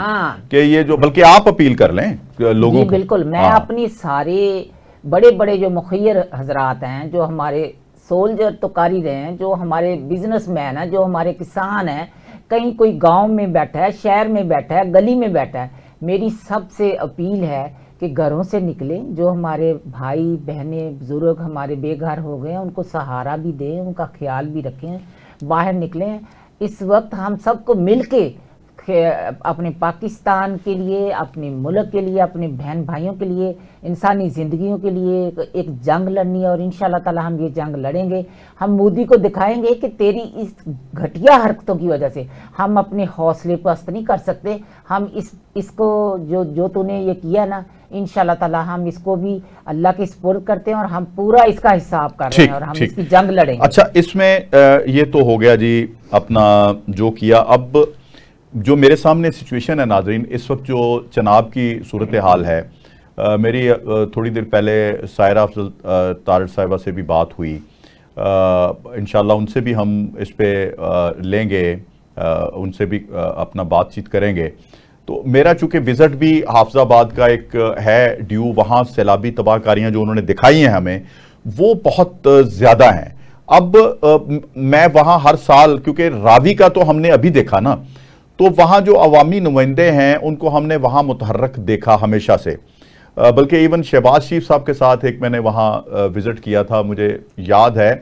कि ये जो, बल्कि आप अपील कर लें लोगों को। बिल्कुल, मैं अपनी सारे बड़े बड़े जो मुखय्यर हज़रात हैं, जो हमारे सोल्जर तो कर ही रहे हैं, जो हमारे बिजनेसमैन हैं, जो हमारे किसान हैं, कहीं कोई गांव में बैठा है, शहर में बैठा है, गली में बैठा है, मेरी सबसे अपील है कि घरों से निकलें। जो हमारे भाई बहनें बुजुर्ग हमारे बेघर हो गए हैं, उनको सहारा भी दें, उनका ख्याल भी रखें, बाहर निकलें। इस वक्त हम सबको मिलके अपने पाकिस्तान के लिए, अपने मुल्क के लिए, अपने बहन भाइयों के लिए, इंसानी ज़िंदगियों के लिए एक जंग लड़नी है, और इंशाल्लाह ताला हम ये जंग लड़ेंगे। हम मोदी को दिखाएंगे कि तेरी इस घटिया हरकतों की वजह से हम अपने हौसले पस्त नहीं कर सकते। हम इसको जो तूने ये किया ना, इंशाल्लाह ताला हम इसको भी अल्लाह के सुपुर्द करते हैं, और हम पूरा इसका हिसाब कर रहे हैं, और हम इसकी जंग लड़ेंगे। अच्छा, इसमें ये तो हो गया जी अपना जो किया। अब जो मेरे सामने सिचुएशन है नाजरीन, इस वक्त जो चनाब की सूरत हाल है, मेरी थोड़ी देर पहले सायरा अफजल तारड़ साहिबा से भी बात हुई, इंशाल्लाह उनसे भी हम इस पे लेंगे, उनसे भी अपना बातचीत करेंगे। तो मेरा चूँकि विज़िट भी हाफिज़ाबाद का एक है ड्यू, वहाँ सैलाबी तबाहकारियाँ जो उन्होंने दिखाई हैं हमें, वो बहुत ज़्यादा हैं। अब मैं वहां हर साल, क्योंकि रावी का तो हमने अभी देखा ना, तो वहां जो अवामी नुमाइंदे हैं उनको हमने वहां मुतहर्रक देखा हमेशा से। बल्कि इवन शहबाज शरीफ साहब के साथ एक मैंने वहां विजिट किया था, मुझे याद है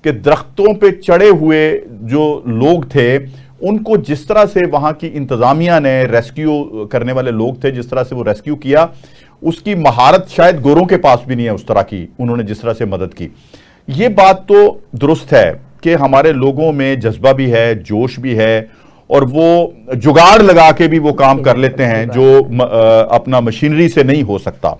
कि दरख्तों पे चढ़े हुए जो लोग थे उनको जिस तरह से वहां की इंतजामिया ने, रेस्क्यू करने वाले लोग थे, जिस तरह से वो रेस्क्यू किया, उसकी महारत शायद गोरों के पास भी नहीं है उस तरह की, उन्होंने जिस तरह से मदद की। ये बात तो दुरुस्त है कि हमारे लोगों में जज्बा भी है, जोश भी है, और वो जुगाड़ लगा के भी वो काम कर लेते हैं जो अपना मशीनरी से नहीं हो सकता।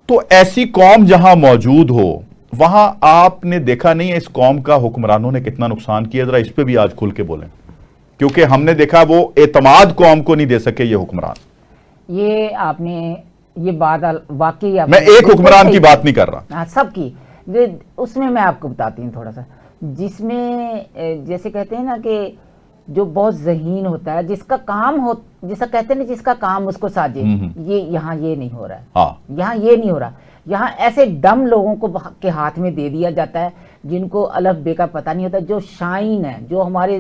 तो ऐसी कौम जहां मौजूद हो, वहां आपने देखा नहीं है इस कौम का हुक्मरानों ने कितना नुकसान किया? जरा इस पे भी आज खुल के बोलें, क्योंकि हमने देखा वो एतमाद कौम को नहीं दे सके ये हुक्मरान। ये आपने ये बात वाकई मैं एक हुक्मरान की बात नहीं कर रहा, सबकी। उसमें मैं आपको बताती हूँ थोड़ा सा, जिसमें जैसे कहते हैं ना कि जो बहुत ज़हीन होता है, जिसका काम हो, जिसका कहते हैं ना, जिसका काम उसको साजे, ये यहाँ ये नहीं हो रहा है। हाँ। यहाँ ये नहीं हो रहा। यहाँ ऐसे डम लोगों को के हाथ में दे दिया जाता है जिनको अलफ बे का पता नहीं होता, जो शाइन है, जो हमारे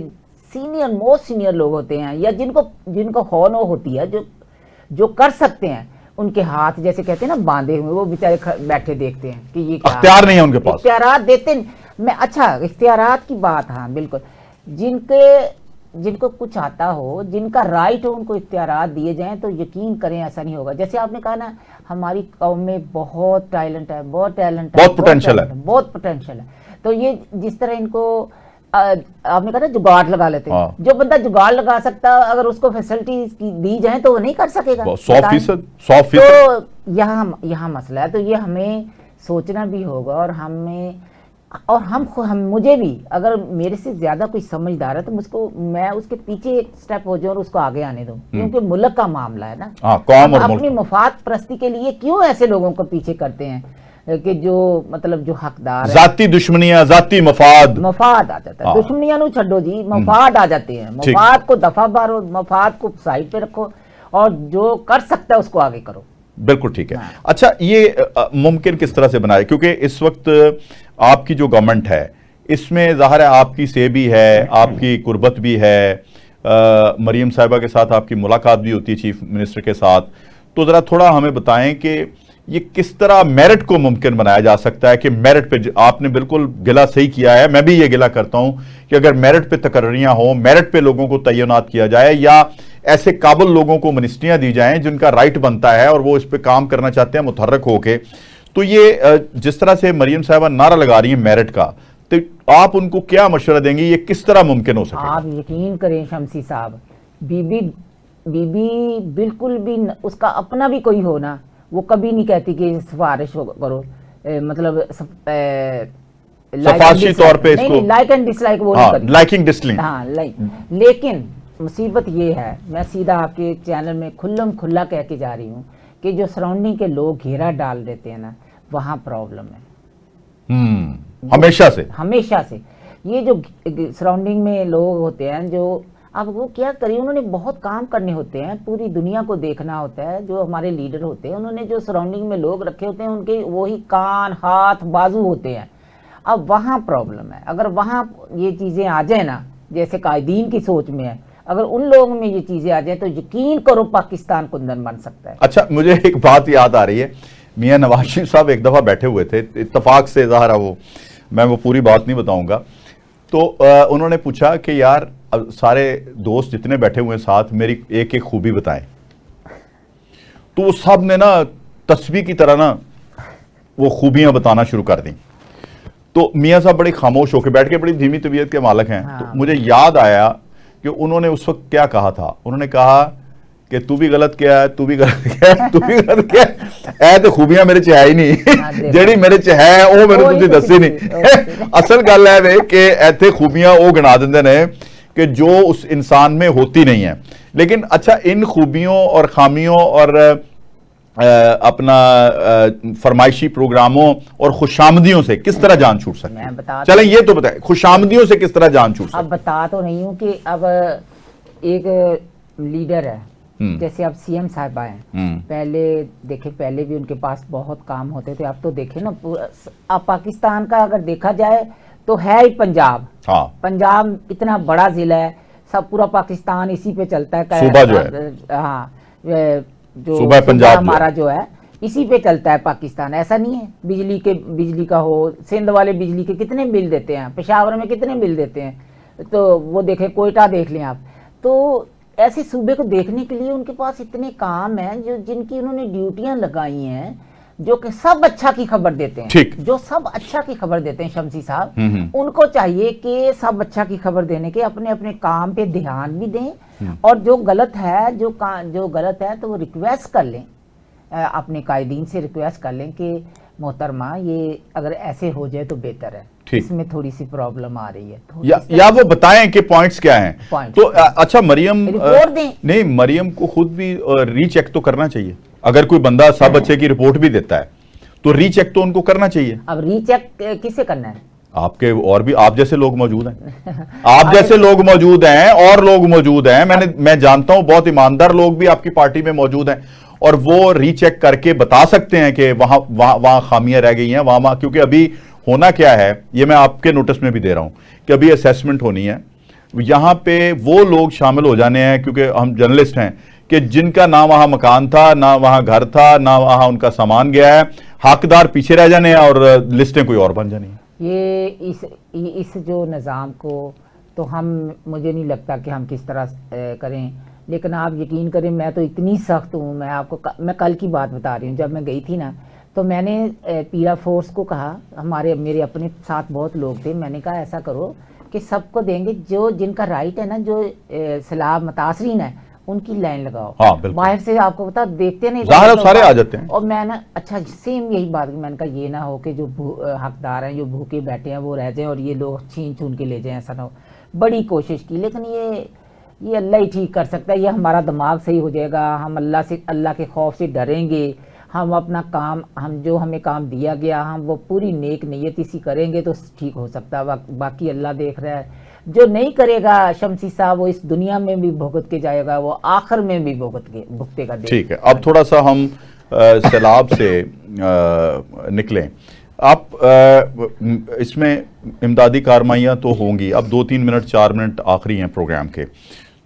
सीनियर मोस्ट सीनियर लोग होते हैं, या जिनको हौनो होती है, जो कर सकते हैं, उनके हाथ जैसे कहते हैं ना बांधे हुए, वो बेचारे बैठे देखते हैं कि ये क्या इख्तियार नहीं है उनके पास, इख्तियारात देते मैं। अच्छा, इख्तियारात की बात, हाँ बिल्कुल, जिनको कुछ आता हो, जिनका राइट हो, उनको इख्तियारात दिए जाएं तो यकीन करें ऐसा नहीं होगा। जैसे आपने कहा ना, हमारी कौम में बहुत टैलेंट है, बहुत टैलेंट है, बहुत पोटेंशियल है, बहुत पोटेंशियल है। तो ये जिस तरह इनको आपने कहा ना जुगाड़ लगा लेते हैं, हाँ। जो बंदा जुगाड़ लगा सकता, अगर उसको फैसिलिटीज दी जाए तो वो नहीं कर सकेगा। 100%। तो यहाँ मसला है। तो ये हमें सोचना भी होगा, और हम मुझे भी, अगर मेरे से ज्यादा कोई समझदार है तो मैं उसके पीछे एक स्टेप हो जाऊं और उसको आगे आने दूं, क्योंकि मुल्क का मामला है ना। कौम और अपनी मफाद परस्ती के लिए क्यों ऐसे लोगों को पीछे करते हैं कि जो मतलब जो हकदार है, जाती दुश्मनियां, जाती मफाद आ जाता है। दुश्मनियां नु छड्डो जी, मफाद आ जाते हैं। मफाद को दफा मारो, मफाद को साइड पे रखो, और जो कर सकता है उसको आगे करो। बिल्कुल ठीक है। अच्छा, ये मुमकिन किस तरह से बनाए? क्योंकि इस वक्त आपकी जो गवर्नमेंट है, इसमें ज़ाहिर है आपकी से भी है, आपकी कुर्बत भी है, मरीम साहिबा के साथ आपकी मुलाकात भी होती है, चीफ मिनिस्टर के साथ। तो ज़रा थोड़ा हमें बताएं कि ये किस तरह मेरिट को मुमकिन बनाया जा सकता है कि मेरिट पे, आपने बिल्कुल गिला सही किया है, मैं भी ये गिला करता हूं कि अगर मेरिट पे तकर्रियां हो, मेरिट पे लोगों को तैनात किया जाए, या ऐसे काबिल लोगों को मिनिस्ट्रियां दी जाएं जिनका राइट बनता है और वो इस पे काम करना चाहते हैं मुतहर्रक होके। तो ये जिस तरह से मरीम साहिबा नारा लगा रही है मेरिट का, तो आप उनको क्या मशवरा देंगे, ये किस तरह मुमकिन हो सके? आप यकीन करें शमसी साहब, बीबी बिल्कुल भी उसका अपना भी कोई हो ना, वो कभी नहीं कहती कि सिफारिश करो, मतलब सफारशी तौर पे इसको लाइक एंड डिसलाइक वो नहीं करती। लाइकिंग डिसलाइक, हाँ लेकिन मुसीबत ये है, मैं सीधा आपके चैनल में खुल्लम खुल्ला कह के जा रही हूँ कि जो सराउंडिंग के लोग घेरा डाल देते हैं ना, वहाँ प्रॉब्लम है। हमेशा से ये जो सराउंडिंग में लोग होते हैं, जो अब वो क्या करिए, उन्होंने बहुत काम करने होते हैं, पूरी दुनिया को देखना होता है। जो हमारे लीडर होते हैं, उन्होंने जो सराउंडिंग में लोग रखे होते हैं, उनके वही कान, हाथ, बाजू होते हैं। अब वहाँ प्रॉब्लम है। अगर वहाँ ये चीज़ें आ जाए ना, जैसे कायदीन की सोच में है, अगर उन लोगों में ये चीज़ें आ जाए तो यकीन करो पाकिस्तान कुंदन बन सकता है। अच्छा, मुझे एक बात याद आ रही है, मियाँ नवाज शरीफ साहब एक दफ़ा बैठे हुए थे, इत्तफाक से ज़ाहिर है मैं वो पूरी बात नहीं बताऊंगा, तो उन्होंने पूछा कि यार अब सारे दोस्त जितने बैठे हुए हैं साथ, मेरी एक एक खूबी बताएं। तो वो सब ने ना तस्वीर की तरह ना वो खूबियां बताना शुरू कर दी। तो मियाँ साहब बड़े खामोश होकर बैठ के, बड़ी धीमी तबीयत के मालिक हैं। हाँ। तो मुझे याद आया कि उन्होंने उस वक्त क्या कहा था। उन्होंने कहा कि तू भी गलत किया है, तू भी गलत किया है, तू भी गलत किया है, तो खूबियां मेरे च है ही नहीं, जेड़ी मेरे च है वो मैंने तुझे दसी नहीं। असल गल है कि ऐसे खूबियां वो गिना देंदे ने कि जो उस इंसान में होती नहीं है। लेकिन अच्छा, इन खूबियों और खामियों और अपना फरमाइशी प्रोग्रामों और खुशामदियों से किस तरह जान छूट सकती है? चलें ये तो बताएं, खुशामदियों से किस तरह जान छूट सकती है? अब बता तो नहीं हूं कि अब एक लीडर है, जैसे अब सीएम साहब आए, पहले देखे, पहले भी उनके पास बहुत काम होते थे। अब तो देखे ना, अब पाकिस्तान का अगर देखा जाए तो है ही पंजाब। हाँ, पंजाब इतना बड़ा जिला है, सब पूरा पाकिस्तान इसी पे चलता है। सूबा जो है, हाँ, जो सूबा पंजाब हमारा जो है इसी पे चलता है पाकिस्तान। ऐसा नहीं है बिजली का हो, सिंध वाले बिजली के कितने बिल देते हैं, पेशावर में कितने बिल देते हैं, तो वो देखें, कोयटा देख लें आप। तो ऐसे सूबे को देखने के लिए उनके पास इतने काम हैं, जो जिनकी उन्होंने ड्यूटियां लगाई हैं, जो कि सब अच्छा की खबर देते हैं। ठीक। जो सब अच्छा की खबर देते हैं शमसी साहब, उनको चाहिए कि सब अच्छा की खबर देने के अपने अपने काम पे ध्यान भी दें, और जो गलत है, जो गलत है तो वो रिक्वेस्ट कर लें, अपने कायदीन से रिक्वेस्ट कर लें कि मोहतरमा ये अगर ऐसे हो जाए तो बेहतर है, इसमें थोड़ी सी प्रॉब्लम आ रही है, या वो बताएं कि पॉइंट्स क्या हैं। पॉइंट तो अच्छा, मरियम रिपोर्ट दें। नहीं, मरियम को खुद भी रीचेक तो करना चाहिए। अगर कोई बंदा सब अच्छे की रिपोर्ट भी देता है तो रीचेक तो उनको करना चाहिए। अब रीचेक किसे करना है? आपके और भी आप जैसे लोग मौजूद हैं, आप जैसे लोग मौजूद हैं, और लोग मौजूद हैं, मैं जानता हूं बहुत ईमानदार लोग भी आपकी पार्टी में मौजूद हैं, और वो रीचेक करके बता सकते हैं कि वहां खामियां रह गई हैं, वहां। क्योंकि अभी होना क्या है, ये मैं आपके नोटिस में भी दे रहा हूं कि अभी असेसमेंट होनी है, यहां पे वो लोग शामिल हो जाने हैं, क्योंकि हम जर्नलिस्ट हैं, कि जिनका ना वहां मकान था, ना वहां घर था, ना वहां उनका सामान गया है, हकदार पीछे रह जाने हैं और लिस्टें कोई और बन जानी है। ये इस जो निज़ाम को तो मुझे नहीं लगता कि हम किस तरह करें, लेकिन आप यकीन करें, मैं तो इतनी सख्त हूँ। मैं कल की बात बता रही हूँ, जब मैं गई थी ना, तो मैंने पीरा फोर्स को कहा, मेरे अपने साथ बहुत लोग थे, मैंने कहा ऐसा करो कि सबको देंगे, जो जिनका राइट है ना, जो सैलाब मुतासरीन है, उनकी लाइन लगाओ। हाँ, बाहर से आपको पता देखते नहीं, सारे आ जाते हैं। और मैं ना, अच्छा सेम यही बात, मैंने कहा ये ना हो कि जो हकदार हैं, जो भूखे बैठे हैं, वो रह जाएं और ये लोग छीन छून के ले जाएं, ऐसा ना हो। बड़ी कोशिश की, लेकिन ये अल्लाह ही ठीक कर सकता है। ये हमारा दिमाग सही हो जाएगा, हम अल्लाह के खौफ से डरेंगे, हम अपना काम, जो हमें काम दिया गया, हम वो पूरी नेक नीयत से करेंगे तो ठीक हो सकता है। बाकी अल्लाह देख रहा है। जो नहीं करेगा शमसी साहब, वो इस दुनिया में भी भुगत के जाएगा, वो आखिर में भी भुगतेगा। ठीक है, अब थोड़ा सा हम सैलाब से निकलें। आप इसमें इमदादी कारवाइयाँ तो होंगी, अब 2-3 मिनट 4 मिनट आखिरी हैं प्रोग्राम के,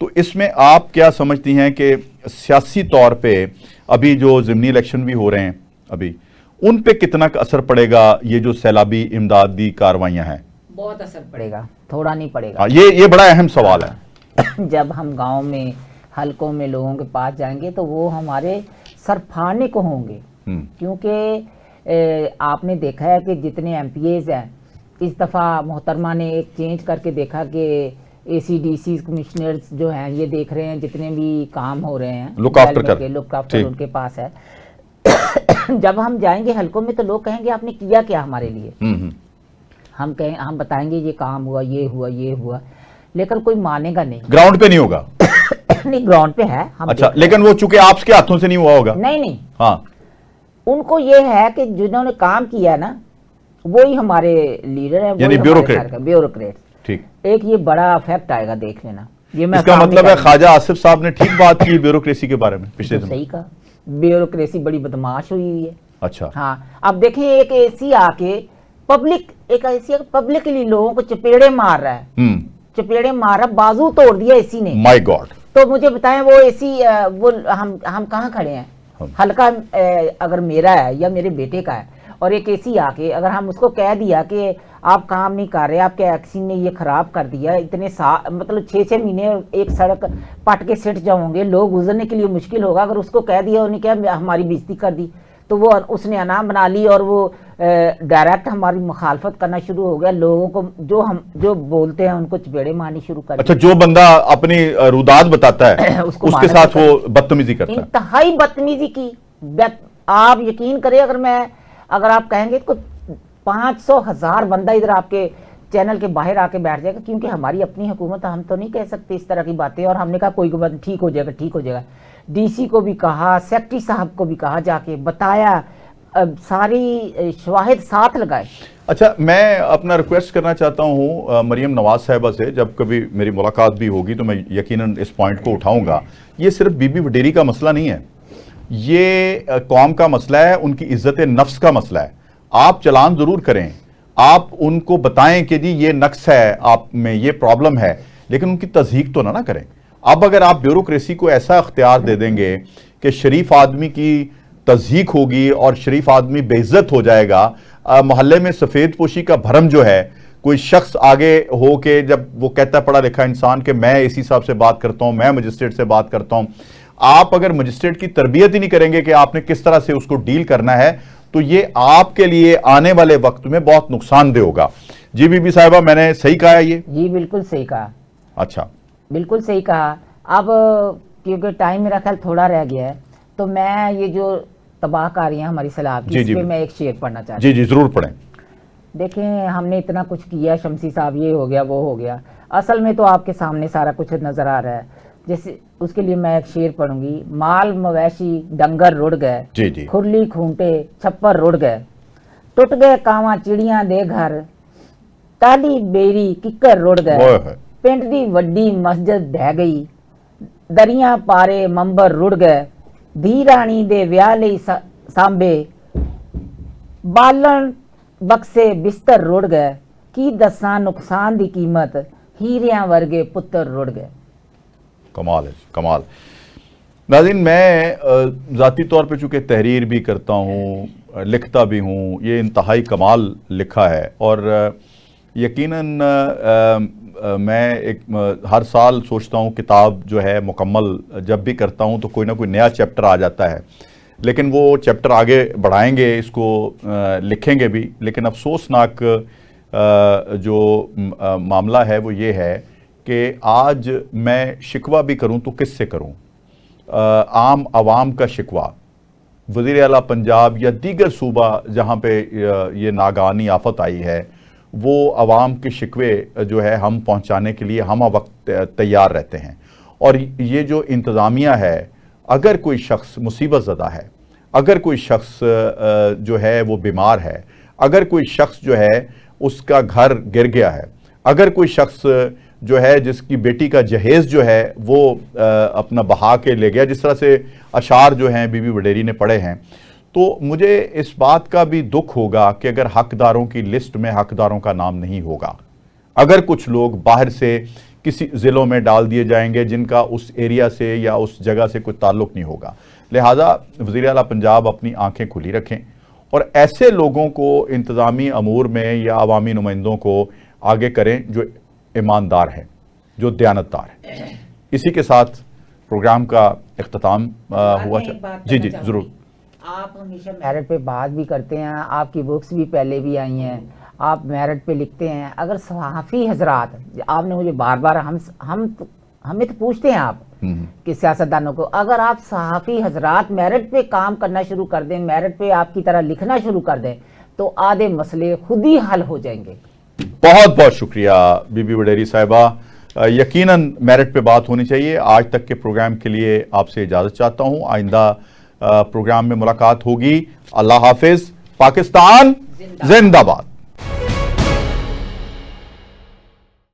तो इसमें आप क्या समझती हैं कि सियासी तौर पे अभी जो ज़िमनी इलेक्शन भी हो रहे हैं अभी, उन पे कितना असर पड़ेगा ये जो सैलाबी इमदादी कारवाइयाँ हैं? बहुत असर पड़ेगा, थोड़ा नहीं पड़ेगा। ये बड़ा अहम सवाल है। जब हम गांव में, हलकों में लोगों के पास जाएंगे तो वो हमारे सर फाड़ने को होंगे, क्योंकि आपने देखा है कि जितने एमपीएज हैं, इस दफ़ा मोहतरमा ने एक चेंज करके देखा कि एसीडीसी कमिश्नर्स जो हैं, ये देख रहे हैं जितने भी काम हो रहे हैं, लुक आफ्टर उनके पास है। जब हम जाएंगे हलकों में तो लोग कहेंगे आपने किया क्या हमारे लिए। हम बताएंगे ये काम हुआ, ये हुआ, ये हुआ, लेकिन कोई मानेगा नहीं, ग्राउंड पे नहीं होगा। नहीं, ग्राउंड पे है। अच्छा, लेकिन वो चूंकि आपके हाथों से नहीं हुआ होगा। नहीं, हाँ, उनको ये है कि जिन्होंने काम किया ना, वही हमारे लीडर है, यानी ब्यूरोक्रेट। ठीक, एक ये बड़ा इफेक्ट आएगा, देख लेना। ये मैं इसका मतलब है ख्वाजा आसिफ साहब ने ठीक बात की ब्यूरोक्रेसी के बारे में पिछले दिनों। सही कहा, ब्यूरोक्रेसी बड़ी बदमाश हुई है। अच्छा, हाँ, अब देखें, एक एसी आके पब्लिक के लिए लोगों को चपेड़े मार रहा है, चपेड़े मार रहा, बाजू तोड़ दिया एसी ने। My God. तो मुझे बताएं, वो एसी वो हम कहाँ खड़े हैं? हल्का अगर मेरा है या मेरे बेटे का है, और एक एसी आके अगर हम उसको कह दिया कि आप काम नहीं कर रहे, आपके एक्सी ने ये खराब कर दिया, इतने मतलब 6-6 महीने एक सड़क पट के सिट जाओगे, लोग गुजरने के लिए मुश्किल होगा। अगर उसको कह दिया, उन्हें क्या हमारी बेइज्जती कर दी, तो वो उसने अनाम बना ली और वो डायरेक्ट हमारी मुखालफत करना शुरू हो गया। लोगों को जो बोलते हैं उनको चपेड़े मारनी शुरू कर। अच्छा, जो बंदा अपनी रुदात बताता है उसके साथ वो बदतमीजी करता है, इंतहाई बदतमीजी की। आप यकीन करें, अगर आप कहेंगे तो 500,000 बंदा इधर आपके चैनल के बाहर आके बैठ जाएगा, क्योंकि हमारी अपनी हुकूमत, हम तो नहीं कह सकते इस तरह की बातें। और हमने कहा कोई बात ठीक हो जाएगा, ठीक हो जाएगा। डीसी को भी कहा, सेक्रेटरी साहब को भी कहा, जाके बताया, सारी शवाहिद साथ लगाए। अच्छा, मैं अपना रिक्वेस्ट करना चाहता हूँ मरियम नवाज साहिबा से, जब कभी मेरी मुलाकात भी होगी तो मैं यकीनन इस पॉइंट को उठाऊंगा। ये सिर्फ बीबी वडेरी का मसला नहीं है, ये कौम का मसला है, उनकी इज्जत नफ्स का मसला है। आप चलान जरूर करें, आप उनको बताएं कि जी ये नक्स है, आप में ये प्रॉब्लम है, लेकिन उनकी तस्दीक तो ना करें। अब अगर आप ब्यूरोक्रेसी को ऐसा अख्तियार दे देंगे कि शरीफ आदमी की तस्दीक होगी और शरीफ आदमी बेइज्जत हो जाएगा, मोहल्ले में सफ़ेद पोशी का भरम जो है, कोई शख्स आगे हो के जब वो कहता है पढ़ा लिखा इंसान कि मैं इसी हिसाब से बात करता हूं, मैं मजिस्ट्रेट से बात करता हूं, आप अगर मजिस्ट्रेट की तरबियत ही नहीं करेंगे कि आपने किस तरह से उसको डील करना है, तो ये आपके लिए आने वाले वक्त में बहुत नुकसानदेह होगा। जी बीबी साहिबा, मैंने सही कहा है ये? जी बिल्कुल सही कहा। अच्छा, बिल्कुल सही कहा। अब क्योंकि टाइम मेरा ख्याल थोड़ा रह गया है, तो मैं ये जो तबाहकारियां हमारी सलाह की, इस पे मैं एक शेर पढ़ना चाहती हूँ। जी जरूर पढ़ें। देखें, हमने इतना कुछ किया, शमसी साहब ये हो गया वो हो गया, असल में तो आपके सामने सारा कुछ नजर आ रहा है। जैसे उसके लिए मैं एक शेर पढ़ूंगी। माल मवेशी डंगर रुड़ गए, जी जी, खुरली खूंटे छप्पर रुड़ गए, टूट गए कावां चिड़ियां दे घर, टाली बेरी किकर रुड़ गए, पिंड दी वड्डी मस्जिद ढह गई, दरिया पारे मंबर रुड़ गए, धी राणी दे विआह लई सांबे, बालन बक्से बिस्तर रुड़ गए, की दसां नुकसान दी कीमत, हीरियां वर्गे पुत्र रुड़ गए। कमाल है, कमाल। नाज़रीन, मैं ज़ाती तौर पे चूँकि तहरीर भी करता हूँ, लिखता भी हूँ, ये इंतहाई कमाल लिखा है और यकीनन मैं एक हर साल सोचता हूँ किताब जो है मुकम्मल जब भी करता हूँ तो कोई ना कोई नया चैप्टर आ जाता है, लेकिन वो चैप्टर आगे बढ़ाएंगे, इसको लिखेंगे भी। लेकिन अफसोसनाक जो मामला है वो ये है कि आज मैं शिकवा भी करूं तो किससे करूं? आम आवाम का शिकवा, वज़ीर आला पंजाब या दीगर सूबा जहां पे ये नागानी आफत आई है, वो आवाम के शिकवे जो है हम पहुंचाने के लिए हम वक्त तैयार रहते हैं। और ये जो इंतज़ामिया है, अगर कोई शख्स मुसीबत ज़दा है, अगर कोई शख्स जो है वो बीमार है, अगर कोई शख्स जो है उसका घर गिर गया है, अगर कोई शख्स जो है जिसकी बेटी का जहेज़ जो है वो अपना बहा के ले गया, जिस तरह से अशार जो हैं बीबी वडेरी ने पढ़े हैं, तो मुझे इस बात का भी दुख होगा कि अगर हकदारों की लिस्ट में हकदारों का नाम नहीं होगा, अगर कुछ लोग बाहर से किसी ज़िलों में डाल दिए जाएंगे जिनका उस एरिया से या उस जगह से कोई ताल्लुक़ नहीं होगा। लिहाजा वज़ीर आला पंजाब अपनी आंखें खुली रखें और ऐसे लोगों को इंतज़ामी अमूर में या अवामी नुमाइंदों को आगे करें जो ईमानदार हैं, जो दयानतदार हैं। इसी के साथ प्रोग्राम का इख्तिताम हुआ। जी जी ज़रूर। आप हमेशा मेरिट पे बात भी करते हैं, आपकी बुक्स भी पहले भी आई हैं, आप मेरिट पे लिखते हैं। अगर सहाफ़ी हजरात, आपने मुझे बार बार हमें तो पूछते हैं आप कि सियासतदानों को, अगर आप सहाफ़ी हजरात मेरिट पे काम करना शुरू कर दें, मेरिट पे आपकी तरह लिखना शुरू कर दें, तो आधे मसले खुद ही हल हो जाएंगे। बहुत बहुत शुक्रिया बीबी वडेरी साहिबा। यकीनन मेरिट पे बात होनी चाहिए। आज तक के प्रोग्राम के लिए आपसे इजाज़त चाहता हूँ। आइंदा प्रोग्राम में मुलाकात होगी। अल्लाह हाफिज। पाकिस्तान जिंदाबाद।